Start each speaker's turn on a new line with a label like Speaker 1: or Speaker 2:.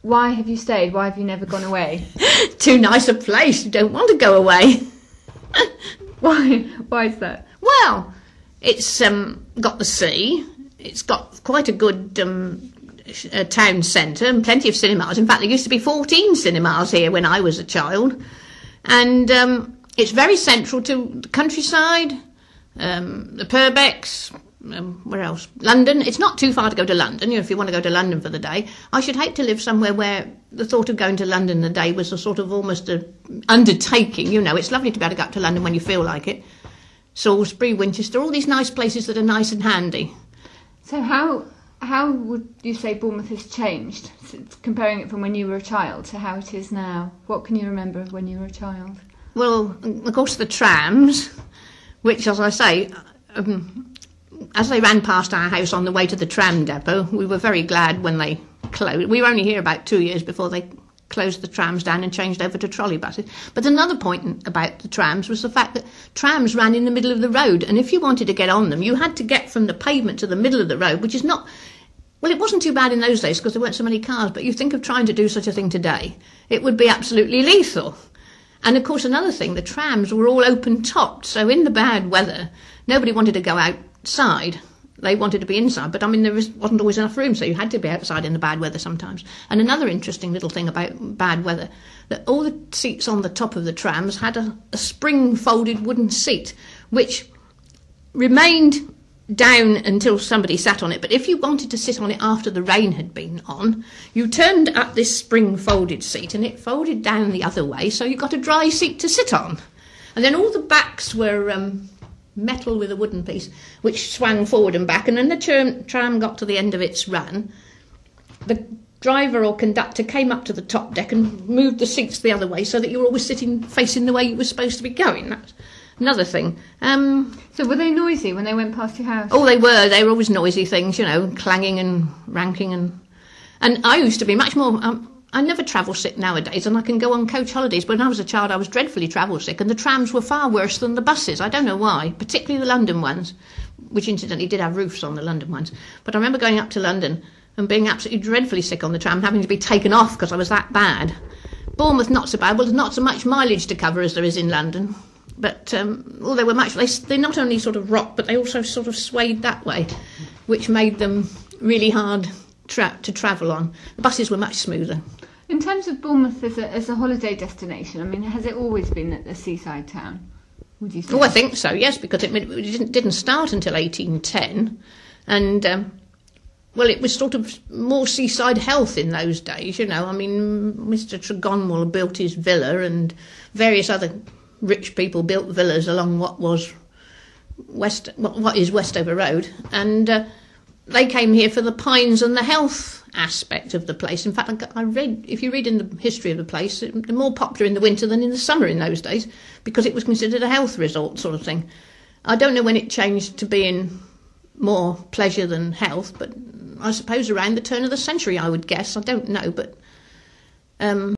Speaker 1: why have you stayed? Why have you never gone away?
Speaker 2: Too nice a place. You don't want to go away.
Speaker 1: Why? Why is that?
Speaker 2: Well, it's got the sea. It's got quite a good town centre and plenty of cinemas. In fact, there used to be 14 cinemas here when I was a child. And it's very central to the countryside, the Purbecks, where else? London. It's not too far to go to London, if you want to go to London for the day. I should hate to live somewhere where the thought of going to London in the day was a sort of almost an undertaking. It's lovely to be able to go up to London when you feel like it. Salisbury, Winchester, all these nice places that are nice and handy.
Speaker 1: So how would you say Bournemouth has changed, comparing it from when you were a child to how it is now? What can you remember of when you were a child?
Speaker 2: Well, of course, the trams, which, as I say, as they ran past our house on the way to the tram depot, we were very glad when they closed. We were only here about 2 years before they closed the trams down and changed over to trolley buses. But another point about the trams was the fact that trams ran in the middle of the road, and if you wanted to get on them, you had to get from the pavement to the middle of the road, which is not... Well, it wasn't too bad in those days because there weren't so many cars, but you think of trying to do such a thing today, it would be absolutely lethal. And, of course, another thing, the trams were all open-topped, so in the bad weather, nobody wanted to go outside. They wanted to be inside, but, there wasn't always enough room, so you had to be outside in the bad weather sometimes. And another interesting little thing about bad weather, that all the seats on the top of the trams had a spring-folded wooden seat, which remained down until somebody sat on it. But if you wanted to sit on it after the rain had been on, you turned up this spring-folded seat, and it folded down the other way, so you got a dry seat to sit on. And then all the backs were... metal with a wooden piece, which swung forward and back, and then the tram got to the end of its run. The driver or conductor came up to the top deck and moved the seats the other way so that you were always sitting facing the way you were supposed to be going. That's another thing.
Speaker 1: So were they noisy when they went past your house?
Speaker 2: Oh, they were. They were always noisy things, clanging and ranking. And I used to be much more... I never travel sick nowadays, and I can go on coach holidays. But when I was a child, I was dreadfully travel sick, and the trams were far worse than the buses. I don't know why, particularly the London ones, which incidentally did have roofs on the London ones. But I remember going up to London and being absolutely dreadfully sick on the tram, having to be taken off because I was that bad. Bournemouth, not so bad. Well, there's not so much mileage to cover as there is in London. But they were much... They not only sort of rocked, but they also sort of swayed that way, which made them really hard to travel on. The buses were much smoother.
Speaker 1: In terms of Bournemouth as a holiday destination, has it always been a seaside town, would you say?
Speaker 2: Oh, I think so, yes, because it didn't start until 1810. And, it was sort of more seaside health in those days, Mr. Tregonwell built his villa, and various other rich people built villas along what is Westover Road. And they came here for the pines and the health aspect of the place. In fact, if you read in the history of the place, they're more popular in the winter than in the summer in those days, because it was considered a health resort sort of thing. I don't know when it changed to being more pleasure than health, but I suppose around the turn of the century, I would guess. I don't know, but